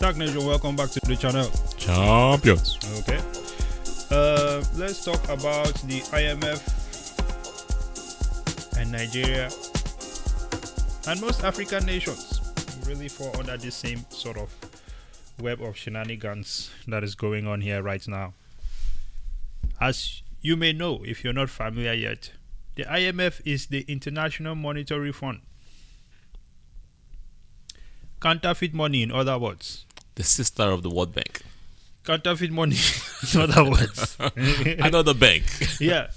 STAKK Nation, welcome back to the channel. Champions. Okay. Let's talk about the IMF and Nigeria and most African nations really fall under this same sort of web of shenanigans that is going on here right now. As you may know, if you're not familiar yet, the IMF is the International Monetary Fund. Counterfeit money, in other words. The sister of the World Bank. Counterfeit money, in other words. Another bank. Yeah.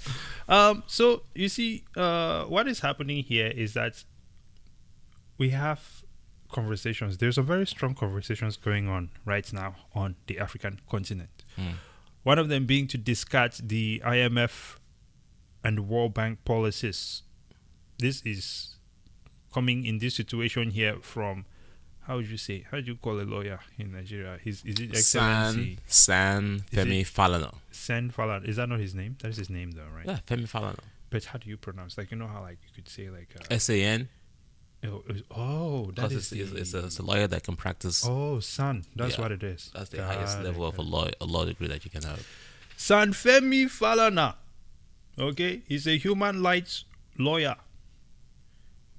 So you see, what is happening here is that we have conversations. There's some very strong conversations going on right now on the African continent. One of them being to discard the IMF and World Bank policies. This is coming in this situation here from, how would you say? How do you call a lawyer in Nigeria? Is it Excellency? Femi Falana. Falana. Is that not his name? That is his name, though, right? Yeah, Femi Falana. But how do you pronounce? Like, you know how, like, you could say like SAN. That is it's a lawyer that can practice. Oh, San. That's what it is. That's the highest level of a law degree that you can have. San Femi Falana. Okay, he's a human rights lawyer.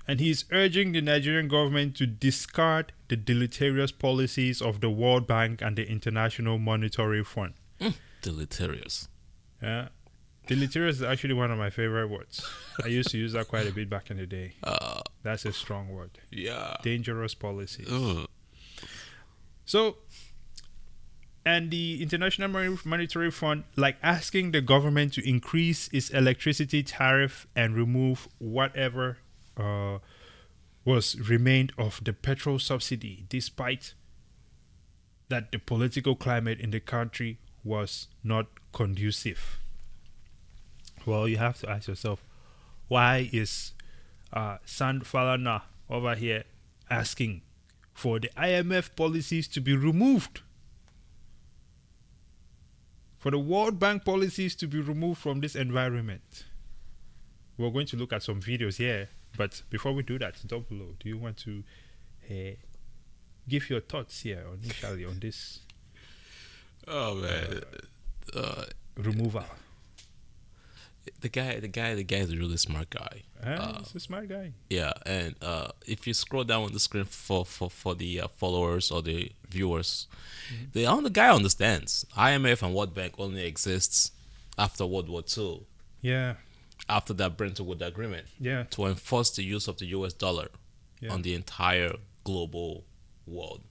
And he's urging the Nigerian government to discard the deleterious policies of the World Bank and the International Monetary Fund. Deleterious. Yeah. Deleterious is actually one of my favorite words. I used to use that quite a bit back in the day. That's a strong word. Yeah. Dangerous policies. So, and the International Monetary Fund, like asking the government to increase its electricity tariff and remove whatever was remained of the petrol subsidy, despite that the political climate in the country was not conducive. Well, you have to ask yourself, why is San Falana over here asking for the IMF policies to be removed? For the World Bank policies to be removed from this environment? We're going to look at some videos here. But before we do that, Double O, do you want to give your thoughts here initially on this? Oh man, removal. The guy is a really smart guy. He's a smart guy. Yeah, and if you scroll down on the screen for the followers or the viewers, the guy understands IMF and World Bank only exists after World War II. Yeah. After that Bretton Woods Agreement, to enforce the use of the US dollar on the entire global world.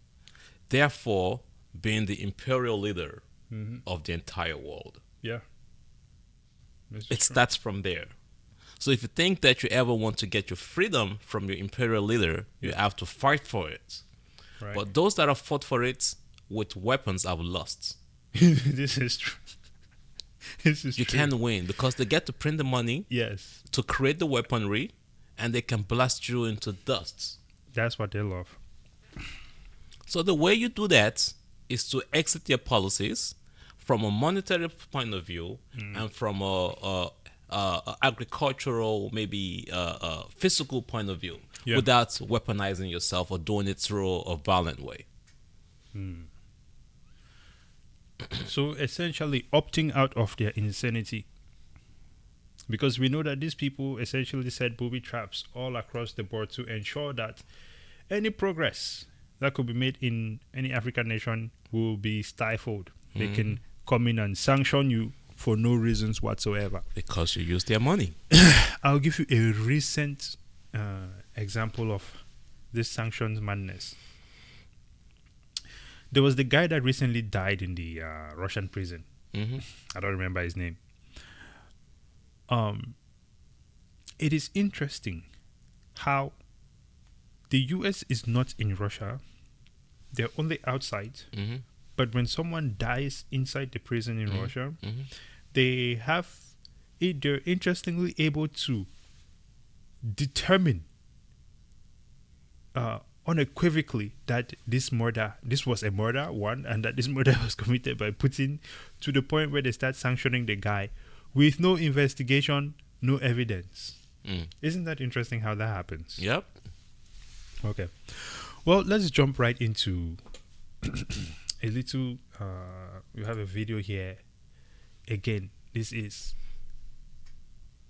Therefore, being the imperial leader of the entire world. Yeah. It starts from there. So if you think that you ever want to get your freedom from your imperial leader, you have to fight for it. Right. But those that have fought for it with weapons have lost. This is true. You can't win because they get to print the money, yes, to create the weaponry, and they can blast you into dust. That's what they love. So the way you do that is to exit your policies from a monetary point of view and from a agricultural, maybe physical point of view, without weaponizing yourself or doing it through a violent way. So essentially opting out of their insanity, because we know that these people essentially set booby traps all across the board to ensure that any progress that could be made in any African nation will be stifled. They can come in and sanction you for no reasons whatsoever. Because you use their money. I'll give you a recent example of this sanctions madness. There was the guy that recently died in the Russian prison. I don't remember his name. It is interesting how the US is not in Russia. They're only outside. But when someone dies inside the prison in Russia, they're interestingly able to determine unequivocally that this was a murder, one, and that this murder was committed by Putin, to the point where they start sanctioning the guy with no investigation, no evidence. Isn't that interesting how that happens? Yep. Okay. Well, let's jump right into a little. We have a video here. Again, this is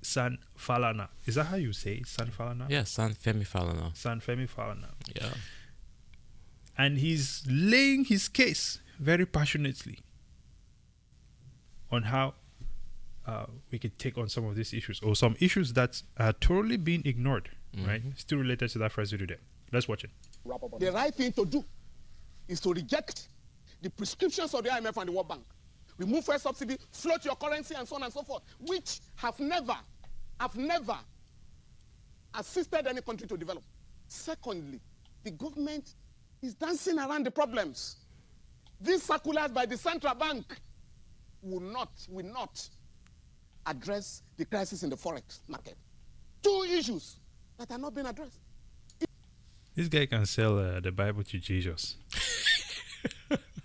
San Falana. Is that how you say it? San Falana? Yeah, San Femi Falana. San Femi Falana. Yeah. And he's laying his case very passionately on how we could take on some of these issues, or some issues that are totally being ignored, right? Still related to that first video there. Let's watch it. The right thing to do is to reject the prescriptions of the IMF and the World Bank. Remove fuel subsidy, float your currency, and so on and so forth, which have never assisted any country to develop. Secondly, the government is dancing around the problems. These circulars by the central bank will not address the crisis in the forex market. Two issues that are not being addressed. This guy can sell the Bible to Jesus.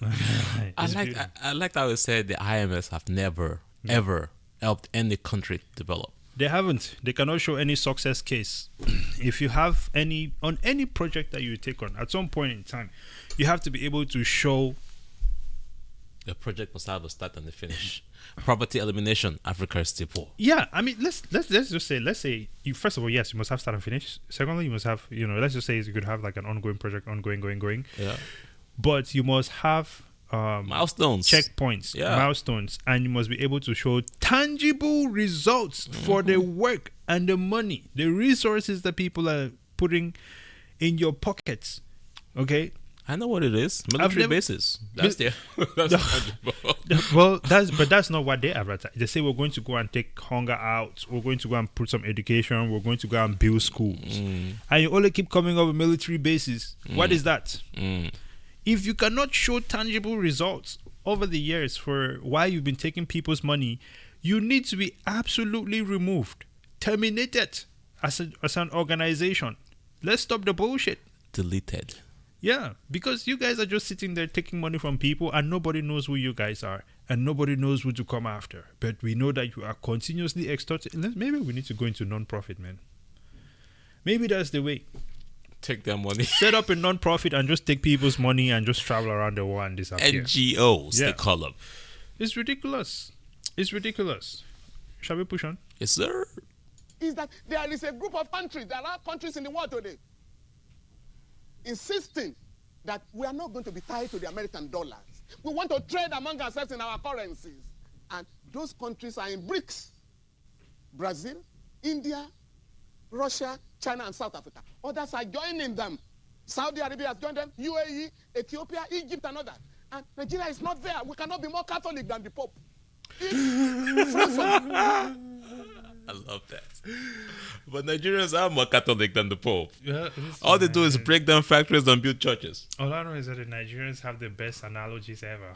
I like how he said the IMF have never ever helped any country develop. They haven't. They cannot show any success case. If you have any project that you take on, at some point in time, you have to be able to show. The project must have a start and a finish. Poverty elimination, Africa is still poor. Yeah, I mean, let's just say, you, first of all, yes, you must have start and finish. Secondly, you must have, let's just say you could have like an ongoing project, going. Yeah. But you must have milestones, checkpoints, milestones, and you must be able to show tangible results for the work and the money, the resources that people are putting in your pockets. Okay. I know what it is. Military bases. That's tangible. Well, that's not what they advertise. They say we're going to go and take hunger out. We're going to go and put some education. We're going to go and build schools. And you only keep coming up with military bases. What is that? If you cannot show tangible results over the years for why you've been taking people's money, you need to be absolutely removed, terminated as an organization. Let's stop the bullshit. Deleted. Yeah, because you guys are just sitting there taking money from people and nobody knows who you guys are and nobody knows who to come after. But we know that you are continuously extorting. Maybe we need to go into non-profit, man. Maybe that's the way. Take their money. Set up a non-profit and just take people's money and just travel around the world and disappear. NGOs, they call them. It's ridiculous. Shall we push on? Yes, sir. Is that there is a group of countries, there are countries in the world today, insisting that we are not going to be tied to the American dollars. We want to trade among ourselves in our currencies. And those countries are in BRICS. Brazil, India, Russia, China, and South Africa. Others are joining them. Saudi Arabia has joined them, UAE, Ethiopia, Egypt, and others. And Nigeria is not there. We cannot be more Catholic than the Pope. I love that. But Nigerians are more Catholic than the Pope. Yeah, all they do is break down factories and build churches. All I know is that the Nigerians have the best analogies ever.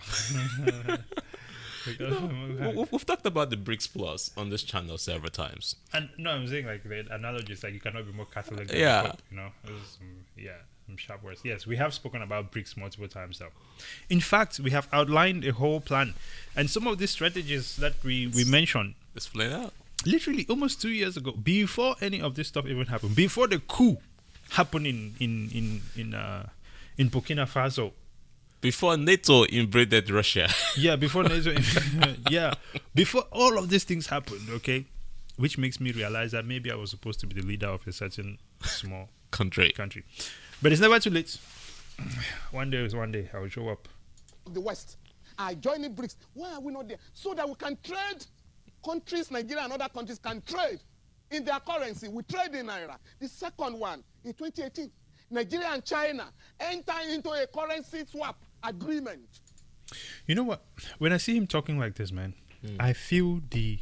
We've talked about the BRICS Plus on this channel several times. And no, I'm saying like the analogies, like you cannot be more Catholic than Yeah. the Pope, some sharp words. Yes, we have spoken about BRICS multiple times though. In fact, we have outlined a whole plan. And some of these strategies that we mentioned. Let's play it out. Literally almost 2 years ago, before any of this stuff even happened, before the coup happened in Burkina Faso, before NATO invaded Russia. Yeah, before NATO, before all of these things happened. Okay, which makes me realize that maybe I was supposed to be the leader of a certain small country, but it's never too late. One day I will show up. The West are joining BRICS. Why are we not there? So that we can trade. Countries, Nigeria and other countries can trade in their currency. We trade in Naira. The second one, in 2018, Nigeria and China enter into a currency swap agreement. You know what? When I see him talking like this, man, I feel the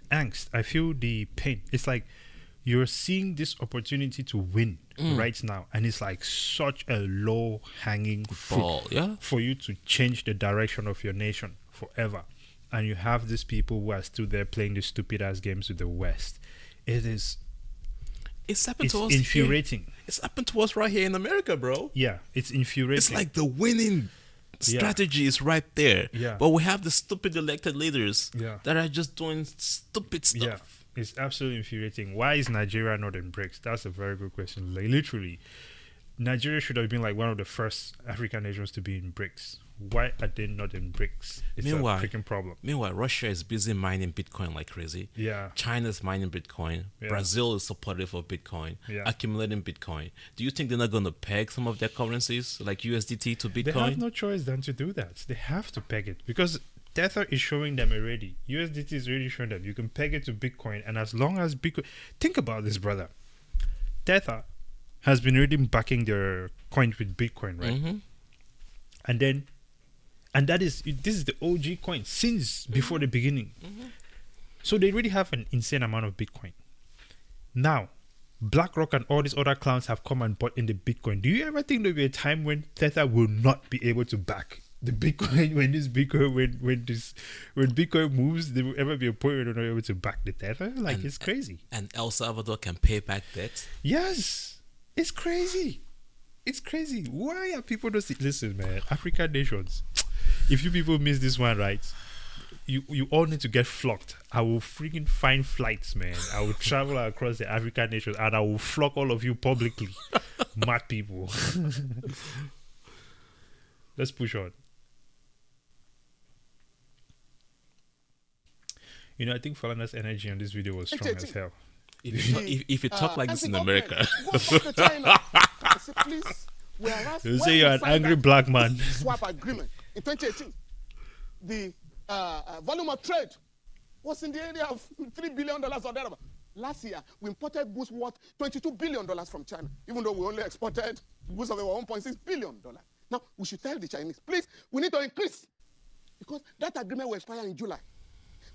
angst. I feel the pain. It's like you're seeing this opportunity to win right now. And it's like such a low-hanging fruit for you to change the direction of your nation forever. And you have these people who are still there playing these stupid ass games with the West. It's infuriating. It's happened to us right here in America, bro. Yeah, it's infuriating. It's like the winning strategy is right there. Yeah. But we have the stupid elected leaders that are just doing stupid stuff. Yeah, it's absolutely infuriating. Why is Nigeria not in BRICS? That's a very good question. Like, literally, Nigeria should have been like one of the first African nations to be in BRICS. Why are they not in BRICS? It's Meanwhile, a freaking problem. Meanwhile, Russia is busy mining Bitcoin like crazy. Yeah. China's mining Bitcoin. Yeah. Brazil is supportive of Bitcoin. Yeah. Accumulating Bitcoin. Do you think they're not going to peg some of their currencies like USDT to They Bitcoin? have no choice than to do that. They have to peg it because Tether is showing them already. USDT is already showing them. You can peg it to Bitcoin, and as long as Bitcoin, think about this, brother. Tether has been already backing their coin with Bitcoin, right? Mm-hmm. And this is the OG coin since before the beginning. Mm-hmm. So they already have an insane amount of Bitcoin. Now, BlackRock and all these other clowns have come and bought in the Bitcoin. Do you ever think there'll be a time when Tether will not be able to back the Bitcoin when Bitcoin moves? There will ever be a point where they're not able to back the Tether? Like, it's crazy. And El Salvador can pay back debt. Yes, it's crazy. It's crazy. Why are people just listen, man? African nations. If you people miss this one, right? You all need to get flocked. I will freaking find flights, man. I will travel across the African nations and I will flock all of you publicly. Mad people. Let's push on. You know, I think Falana's energy on this video was strong as hell. If you talk like this in America. Go back to China. I say, please, whereas You when say we you're an signed angry that black man. swap agreement in 2018, the volume of trade was in the area of $3 billion or thereabout. Last year, we imported goods worth $22 billion from China, even though we only exported goods of about $1.6 billion. Now, we should tell the Chinese, please, we need to increase, because that agreement will expire in July.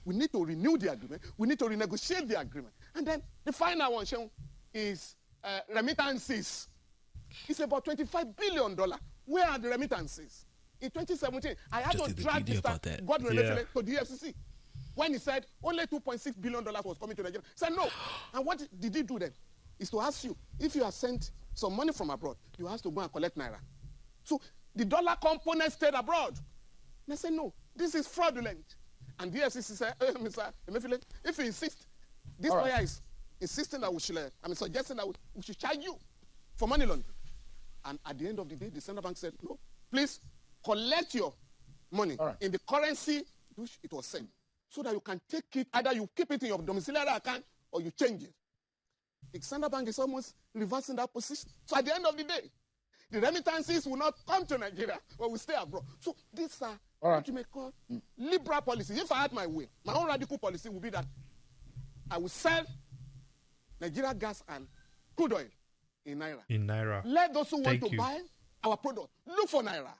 We need to renew the agreement. We need to renegotiate the agreement. And then the final one, Sean, is remittances. It's about $25 billion. Where are the remittances? In 2017, I had Just to did the drag video this about that. Godwin Yeah. Emefiele to the FCC when he said only $2.6 billion was coming to Nigeria. He said no. And what did he do then? Is to ask you, if you have sent some money from abroad, you have to go and collect Naira. So the dollar component stayed abroad. And I said, no, this is fraudulent. And the FCC said, Mr. Emefiele, if you insist, this lawyer is insisting that we should, suggesting that we should charge you for money laundering. And at the end of the day, the central bank said, no, please collect your money in the currency which it was sent, so that you can take it, either you keep it in your domiciliary account or you change it. The central bank is almost reversing that position. So at the end of the day, the remittances will not come to Nigeria, but will stay abroad. So these are what you may call liberal policy. If I had my way, my own radical policy would be that I will sell Nigeria gas and crude oil in Naira. In Naira. Let those who want Thank to you. buy our product look for Naira.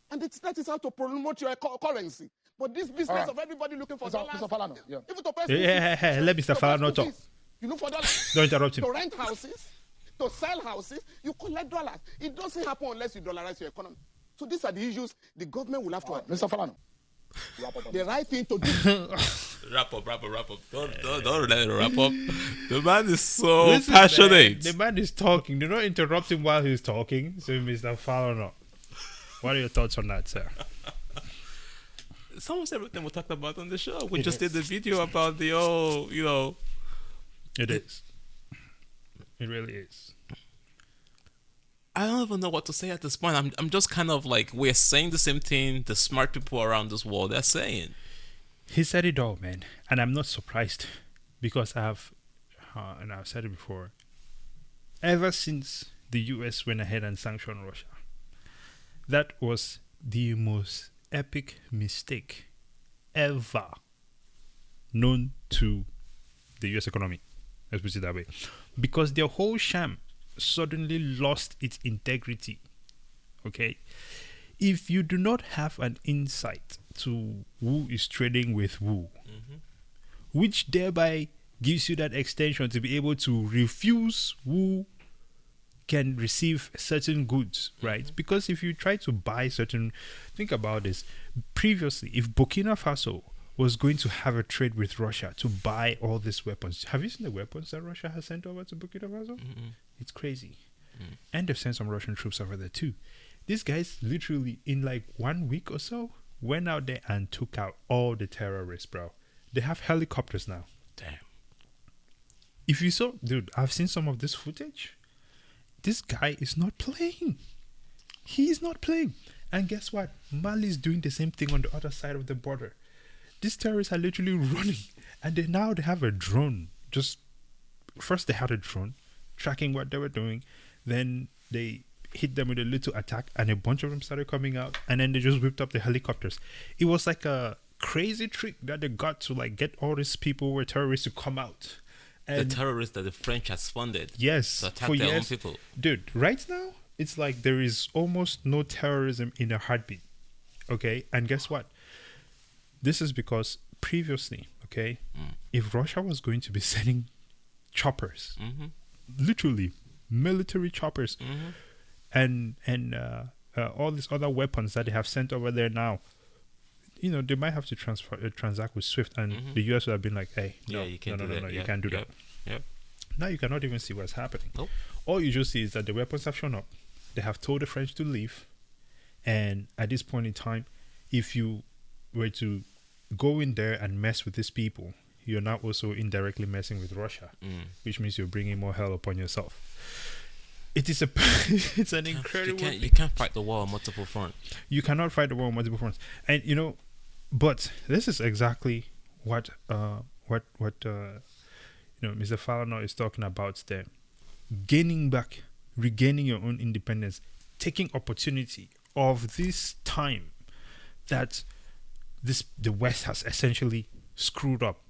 And that is how to promote your currency. But this business of everybody looking for dollars. Mr. Falana, yeah. Even to pay Let Mr. Falana talk. You look for dollars. Don't interrupt him. To rent houses, to sell houses, you collect dollars. It doesn't happen unless you dollarize your economy. So these are the issues the government will have to address. Mr. Falana, wrap up on The right thing to do. Wrap up. Don't let it wrap up. The man is so Listen, passionate. man, the man is talking. Do not interrupt him while he's talking. So, Mr. Falana, what are your thoughts on that, sir? It's almost everything we talked about on the show. We just did the video about the old, It is. It really is. I don't even know what to say at this point. I'm just kind of like, we're saying the same thing the smart people around this world are saying. He said it all, man. And I'm not surprised because I've said it before, ever since the US went ahead and sanctioned Russia, that was the most epic mistake ever known to the US economy. Let's put it that way. Because their whole sham suddenly lost its integrity. Okay? If you do not have an insight to who is trading with who, which thereby gives you that extension to be able to refuse who can receive certain goods, right? Because if you try to buy certain, think about this. Previously, if Burkina Faso was going to have a trade with Russia to buy all these weapons, have you seen the weapons that Russia has sent over to Burkina Faso? It's crazy. And they've sent some Russian troops over there too. These guys literally in like 1 week or so went out there and took out all the terrorists, bro. They have helicopters now. Damn. If you saw, dude, I've seen some of this footage. this guy is not playing. He is not playing. And guess what? Mali is doing the same thing on the other side of the border. These terrorists are literally running, and they have a drone. Just first they had a drone tracking what they were doing, then they hit them with a little attack, and a bunch of them started coming out, and then they just whipped up the helicopters. It was like a crazy trick that they got to like get all these people who were terrorists to come out. The terrorists that the French has funded. Yes, to attack their own people. Dude, right now it's like there is almost no terrorism in a heartbeat. Okay, and guess what? This is because previously, okay, if Russia was going to be sending choppers, literally military choppers, and all these other weapons that they have sent over there now, you know, they might have to transact with SWIFT, and the US would have been like, hey, no, you can't do that. you can't do that. Yep. Now you cannot even see what's happening. Nope. All you just see is that the weapons have shown up. They have told the French to leave, and at this point in time, if you were to go in there and mess with these people, you're now also indirectly messing with Russia, which means you're bringing more hell upon yourself. It is it's an incredible. You can't fight the war on multiple fronts. You cannot fight the war on multiple fronts, and you know, but this is exactly what Mr. Falana is talking about there. Regaining your own independence, taking opportunity of this time that the West has essentially screwed up,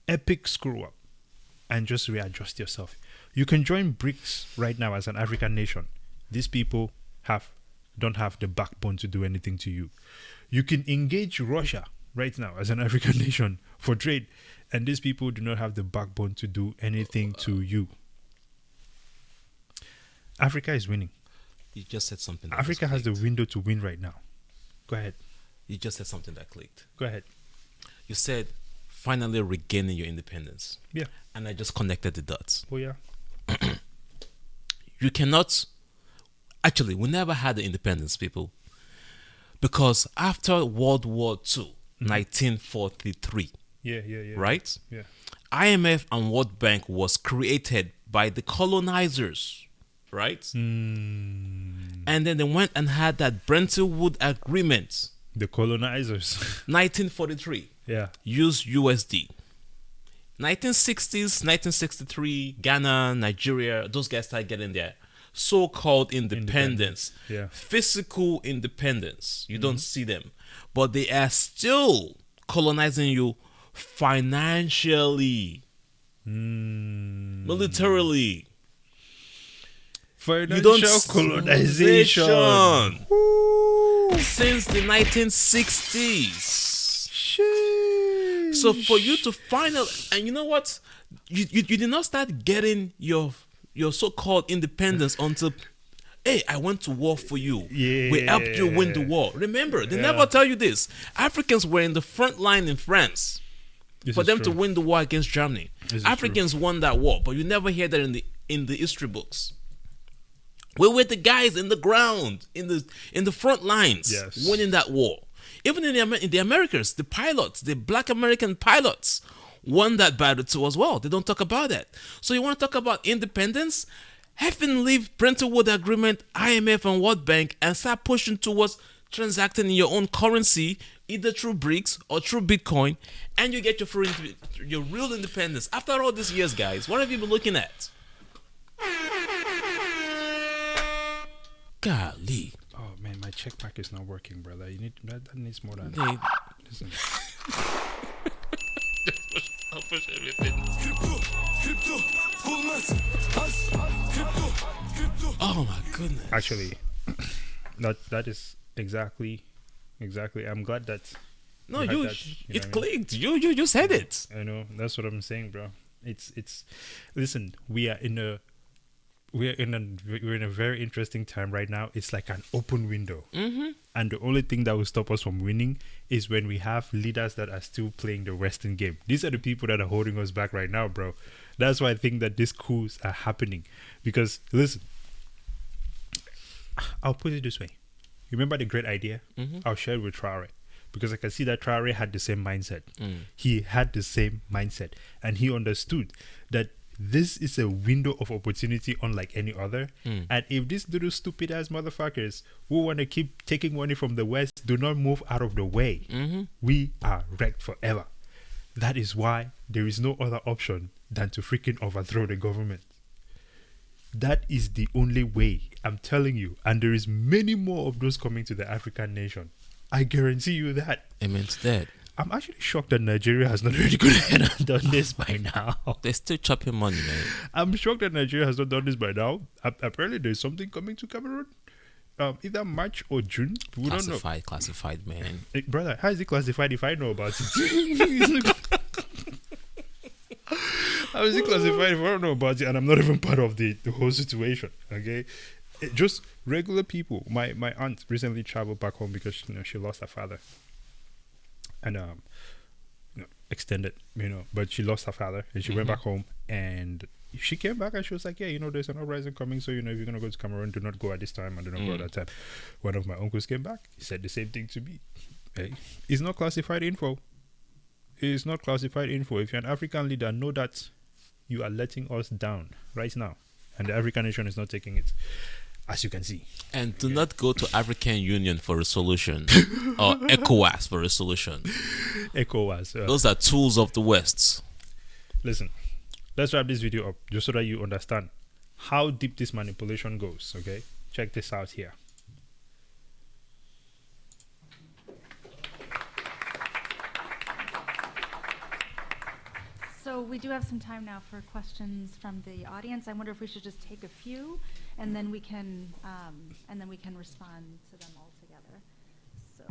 epic screw up, and just readjust yourself. You can join BRICS right now as an African nation. These people don't have the backbone to do anything to you. You can engage Russia right now as an African nation for trade, and these people do not have the backbone to do anything to you. Africa is winning. You just said something. Africa has the window to win right now. Go ahead. You just said something that clicked. Go ahead. You said finally regaining your independence. Yeah. And I just connected the dots. Oh yeah. You cannot. Actually, we never had the independence, people, because after World War II, 1943. Yeah. Right? Yeah. IMF and World Bank was created by the colonizers, right? And then they went and had that Bretton Woods Agreement. The colonizers. 1943. Yeah. Use USD. 1960s, 1963, Ghana, Nigeria, those guys started getting their so-called independence. Yeah. Physical independence. You don't see them. But they are still colonizing you financially, militarily. Financial colonization. Since the 1960s. Sheesh. So for you to finally, and you know what? You did not start getting your so-called independence until, hey, I went to war for you. Yeah. We helped you win the war. Remember, they never tell you this. Africans were in the front line in France for them to win the war against Germany. Africans won that war, but you never hear that in the history books. We were the guys in the ground, in the front lines, winning that war. Even in the Americas, the pilots, the black American pilots, won that battle too as well. They don't talk about that. So you want to talk about independence? Heaven leave Bretton Woods Agreement, IMF and World Bank, and start pushing towards transacting in your own currency, either through BRICS or through Bitcoin, and you get your real independence. After all these years, guys, what have you been looking at? Golly. Oh man, my check pack is not working, brother. You need that needs more than. Listen. I'll push everything. Oh my goodness. Actually, that is exactly. I'm glad that. No, it clicked. You said it. I know, that's what I'm saying, bro. It's. Listen, we're in a very interesting time right now. It's like an open window, and the only thing that will stop us from winning is when we have leaders that are still playing the Western game. These are the people that are holding us back right now, bro. That's why I think that these coups are happening. Because listen, I'll put it this way: you remember the great idea? I'll share it with Traore, because I can see that Traore had the same mindset. He had the same mindset, and he understood that this is a window of opportunity unlike any other. And if these little stupid ass motherfuckers who want to keep taking money from the West do not move out of the way, we are wrecked forever. That is why there is no other option than to freaking overthrow the government. That is the only way, I'm telling you. And there is many more of those coming to the African nation. I guarantee you that. Amen to that. I'm actually shocked that Nigeria has not already gone ahead and done this by now. They're still chopping money, man. I'm shocked that Nigeria has not done this by now. Apparently, there's something coming to Cameroon. Either March or June. We don't know. Classified, man. Hey, brother, how is it classified if I know about it? How is it classified if I don't know about it and I'm not even part of the whole situation? Okay, just regular people. My aunt recently traveled back home because she lost her father, and extended, but she lost her father and she went back home, and she came back and she was like, yeah, there's an uprising coming, so if you're gonna go to Cameroon, do not go at this time and do not go at that time. One of my uncles came back, he said the same thing to me. Hey, it's not classified info. It's not classified info. If you're an African leader, know that you are letting us down right now, and the African nation is not taking it, as you can see. And do not go to African Union for a solution or ECOWAS for a solution. ECOWAS. Those are tools of the West. Listen, let's wrap this video up just so that you understand how deep this manipulation goes. Okay, check this out here. So we do have some time now for questions from the audience. I wonder if we should just take a few, and then we can respond to them all together. So,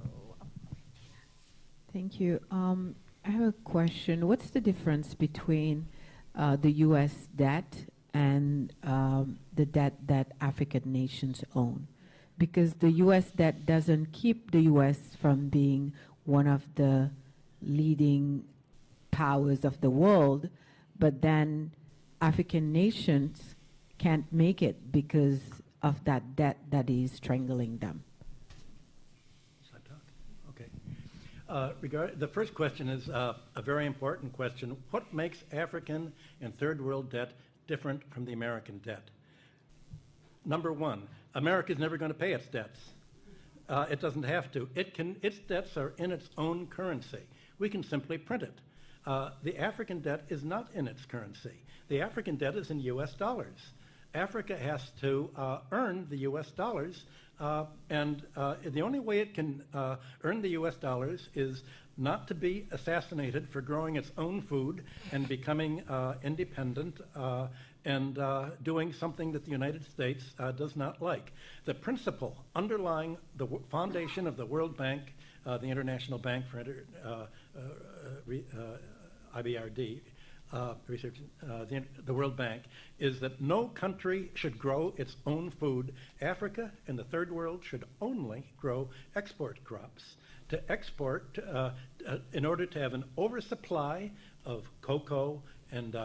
Thank you. I have a question. What's the difference between the U.S. debt and the debt that African nations own? Because the U.S. debt doesn't keep the U.S. from being one of the leading powers of the world, but then African nations can't make it because of that debt that is strangling them. Okay. The first question is a very important question. What makes African and third world debt different from the American debt? Number one, America is never going to pay its debts. It doesn't have to. Its debts are in its own currency. We can simply print it. The African debt is not in its currency. The African debt is in US dollars. Africa has to earn the US dollars, and the only way it can earn the US dollars is not to be assassinated for growing its own food and becoming independent and doing something that the United States does not like. The principle underlying the foundation of the World Bank, the International Bank for IBRD, research, the World Bank, is that no country should grow its own food. Africa and the third world should only grow export crops. To export, in order to have an oversupply of cocoa and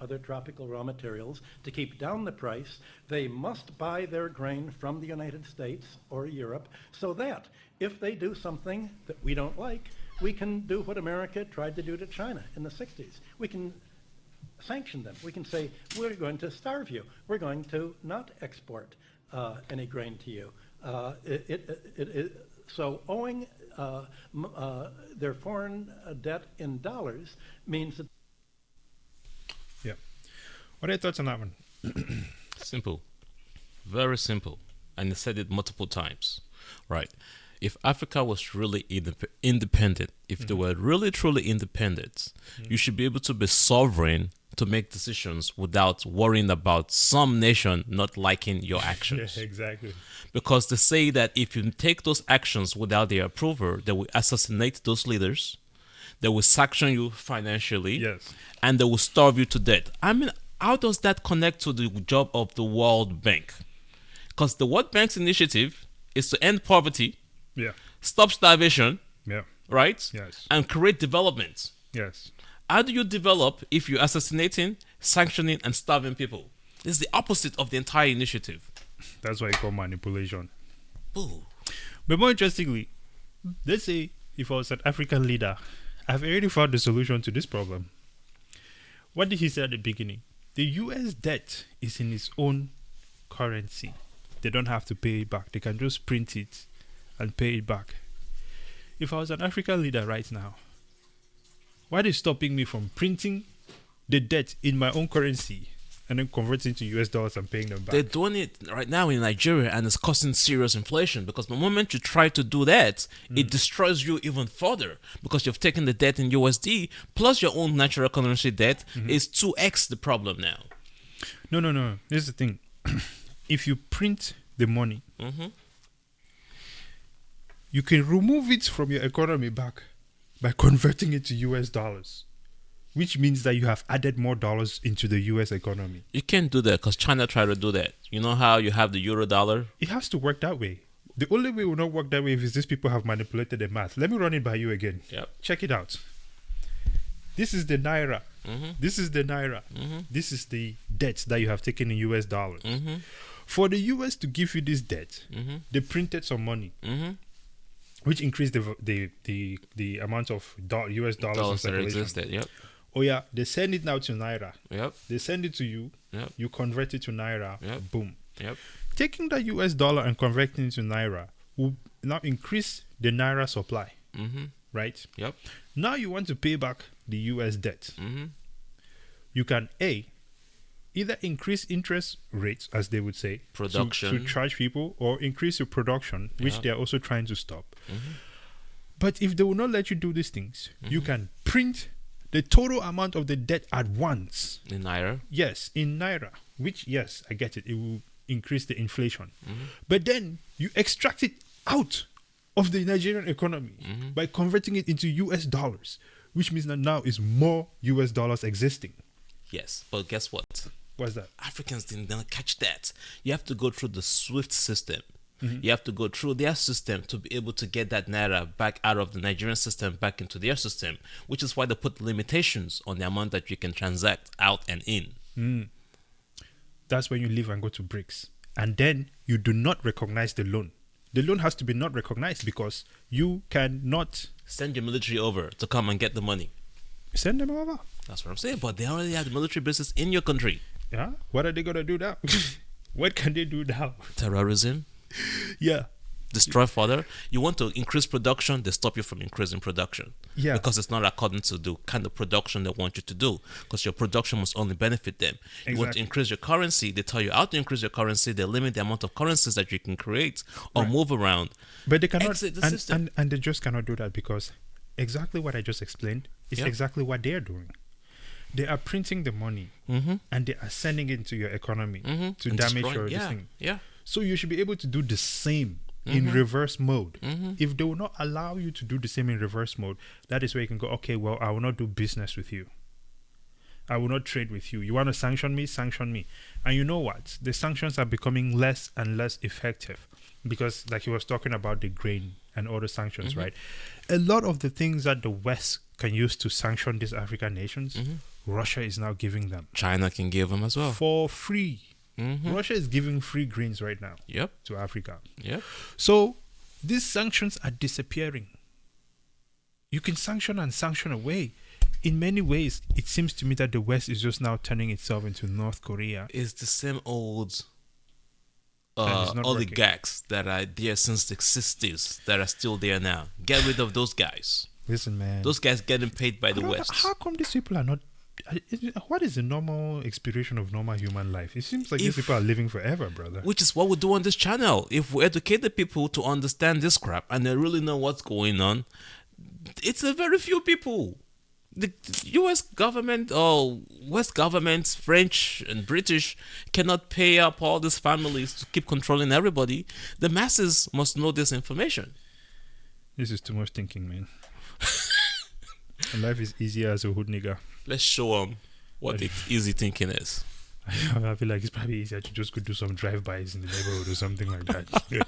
other tropical raw materials, to keep down the price, they must buy their grain from the United States or Europe, so that if they do something that we don't like, we can do what America tried to do to China in the 60s. We can sanction them. We can say, we're going to starve you. We're going to not export any grain to you. So owing their foreign debt in dollars means that... Yeah. What are your thoughts on that one? Simple. Very simple. And I said it multiple times. Right. If Africa was really independent, if they were really truly independent, you should be able to be sovereign to make decisions without worrying about some nation not liking your actions. Yeah, exactly. Because they say that if you take those actions without their approval, they will assassinate those leaders, they will sanction you financially, yes, and they will starve you to death. I mean, how does that connect to the job of the World Bank? Because the World Bank's initiative is to end poverty, yeah, stop starvation, yeah, right? Yes. And create development. Yes. How do you develop if you're assassinating, sanctioning, and starving people? It's the opposite of the entire initiative. That's why I call manipulation. Ooh. But more interestingly, let's say if I was an African leader, I've already found the solution to this problem. What did he say at the beginning? the US debt is in its own currency. They don't have to pay it back. They can just print it and pay it back. If I was an African leader right now, what is stopping me from printing the debt in my own currency and then converting to US dollars and paying them back? They're doing it right now in Nigeria, and it's causing serious inflation, because the moment you try to do that, it destroys you even further, because you've taken the debt in USD plus your own natural currency debt is 2x the problem now. No. Here's the thing. If you print the money, you can remove it from your economy back by converting it to US dollars, which means that you have added more dollars into the US economy. You can't do that because China tried to do that. You know how you have the euro dollar? It has to work that way. The only way it will not work that way is these people have manipulated the math. Let me run it by you again. Yep. Check it out. This is the naira. This is the naira. This is the debt that you have taken in US dollars. For the US to give you this debt, they printed some money, which increased the amount of US dollars in Dollars that circulation. existed, yep. Oh yeah, they send it now to naira. Yep. They send it to you. Yep. You convert it to naira. Yep. Boom. Yep. Taking that US dollar and converting it to naira will now increase the naira supply, right? Yep. Now you want to pay back the US debt. You can either increase interest rates, as they would say, Production. to charge people, or increase your production, which Yeah. they are also trying to stop. But if they will not let you do these things, you can print the total amount of the debt at once. In Naira. Yes, in naira, which, yes, I get it. It will increase the inflation. But then you extract it out of the Nigerian economy by converting it into US dollars, which means that now is more US dollars existing. Yes. But guess what? What's that? Africans didn't catch that. You have to go through the SWIFT system. You have to go through their system to be able to get that naira back out of the Nigerian system back into their system, which is why they put limitations on the amount that you can transact out and in. That's when you leave and go to BRICS. And then you do not recognize the loan. The loan has to be not recognized because you cannot Send your military over to come and get the money. send them over. That's what I'm saying. But they already have the military bases in your country. Yeah? What are they going to do now? What can they do now? Terrorism. Yeah. Destroy further. You want to increase production, they stop you from increasing production. Yeah. Because it's not according to the kind of production they want you to do. Because your production must only benefit them. You want to Exactly. increase your currency, they tell you how to increase your currency, they limit the amount of currencies that you can create or move around. But they cannot, Exit the system. and they just cannot do that because exactly what I just explained is Yeah. exactly what they're doing. They are printing the money and they are sending it into your economy to And damage destroying- your this yeah, thing. yeah. So you should be able to do the same in reverse mode. If they will not allow you to do the same in reverse mode, that is where you can go, okay, well, I will not do business with you. I will not trade with you. You want to sanction me? Sanction me. And you know what? The sanctions are becoming less and less effective because, like he was talking about the grain and all the sanctions, right? A lot of the things that the West can use to sanction these African nations, Russia is now giving them China can give them as well. for free. Russia is giving free grains right now Yep. to Africa. Yep. So these sanctions are disappearing. You can sanction and sanction away. In many ways, it seems to me that the West is just now turning itself into North Korea. It's the same old And it's not oligarchs that are there since the 60s that are still there now. Get rid of those guys. Listen, man. Those guys getting paid by the I don't know, West. how come these people are not? What is the normal expiration of normal human life? It seems like these people are living forever, brother. Which is what we do on this channel. If we educate the people to understand this crap and they really know what's going on, it's a very few people. The US government or West governments, French and British, cannot pay up all these families to keep controlling everybody. The masses must know this information. This is too much thinking, man. Life is easier as a hood nigga. Let's show them what easy thinking is. I feel like it's probably easier to just go do some drive-bys in the neighborhood or something like that.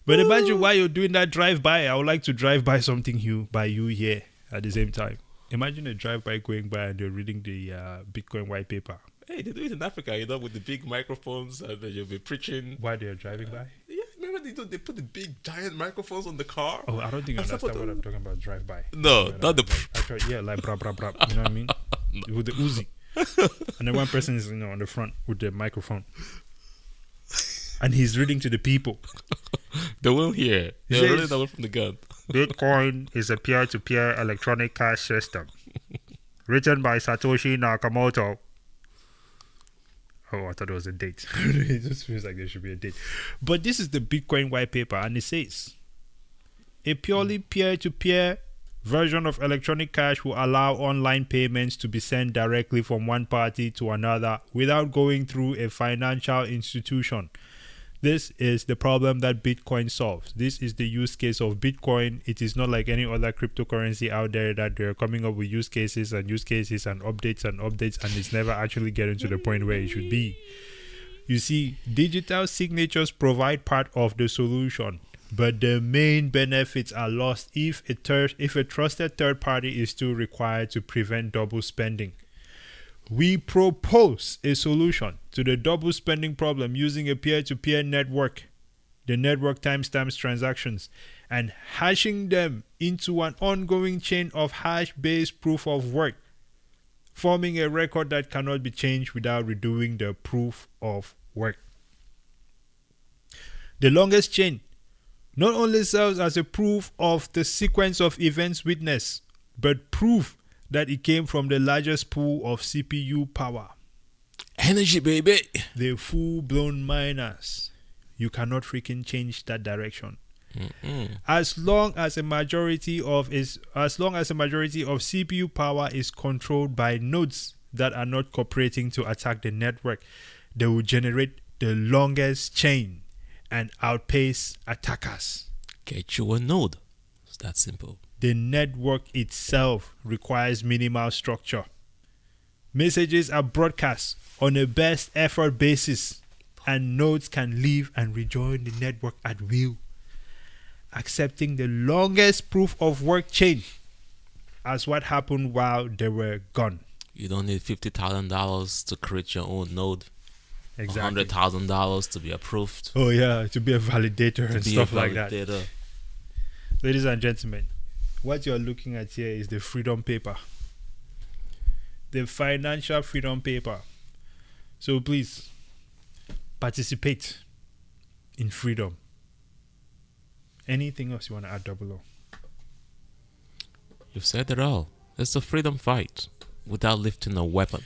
But imagine while you're doing that drive-by, I would like to drive by something by you here at the same time. Imagine a drive-by going by and they're reading the Bitcoin white paper. Hey, they do it in Africa, with the big microphones and then you'll be preaching. While they're driving by? Yeah, remember they put the big giant microphones on the car? Oh, I don't think you understand what I'm talking about, drive-by. No, not the... Actually, yeah, like bra bra bra. You know what I mean? with the Uzi, and then one person is on the front with the microphone, and he's reading to the people. They will hear. He They're says- really away from the gun. Bitcoin is a peer-to-peer electronic cash system written by Satoshi Nakamoto. Oh, I thought it was a date. It just feels like there should be a date. But this is the Bitcoin white paper, and it says a purely peer-to-peer version of electronic cash will allow online payments to be sent directly from one party to another without going through a financial institution. This is the problem that Bitcoin solves. This is the use case of Bitcoin. It is not like any other cryptocurrency out there that they're coming up with use cases and updates, and it's never actually getting to the point where it should be. You see, digital signatures provide part of the solution, but the main benefits are lost if a trusted third party is still required to prevent double spending. We propose a solution to the double spending problem using a peer-to-peer network. The network timestamps transactions and hashing them into an ongoing chain of hash-based proof of work, forming a record that cannot be changed without redoing the proof of work. The longest chain not only serves as a proof of the sequence of events witnessed, but proof that it came from the largest pool of CPU power. Energy, baby. The full-blown miners. You cannot freaking change that direction. As long as a majority of CPU power is controlled by nodes that are not cooperating to attack the network, they will generate the longest chain and outpace attackers. Get you a node. It's that simple. The network itself requires minimal structure. Messages are broadcast on a best effort basis, and nodes can leave and rejoin the network at will, accepting the longest proof of work chain as what happened while they were gone. You don't need $50,000 to create your own node. Exactly. $100,000 to be approved. Oh yeah, to be a validator and Be stuff a like that. validator. Ladies and gentlemen, what you're looking at here is the freedom paper. The financial freedom paper. So please, participate in freedom. Anything else you want to add, Double O? You've said it all. It's a freedom fight without lifting a weapon.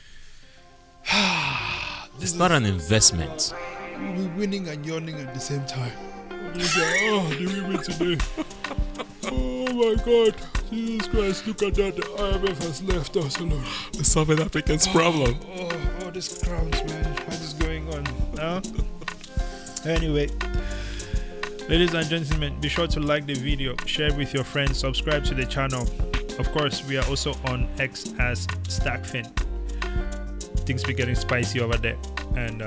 It's not an investment. We'll be winning and yawning at the same time. Oh, did we win today? Oh my God. Jesus Christ, look at that. The IMF has left us alone. It's solving Africans' problem. Oh, this crowds, man. What is going on? Huh? Anyway, ladies and gentlemen, be sure to like the video, share it with your friends, subscribe to the channel. Of course, we are also on X as STAKK. Things be getting spicy over there, and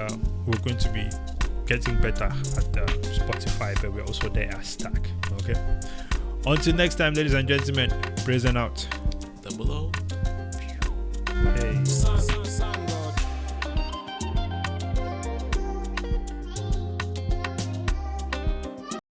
we're going to be getting better at Spotify, but we're also there as STAKK. Okay. Until next time, ladies and gentlemen, praise and out. Down below.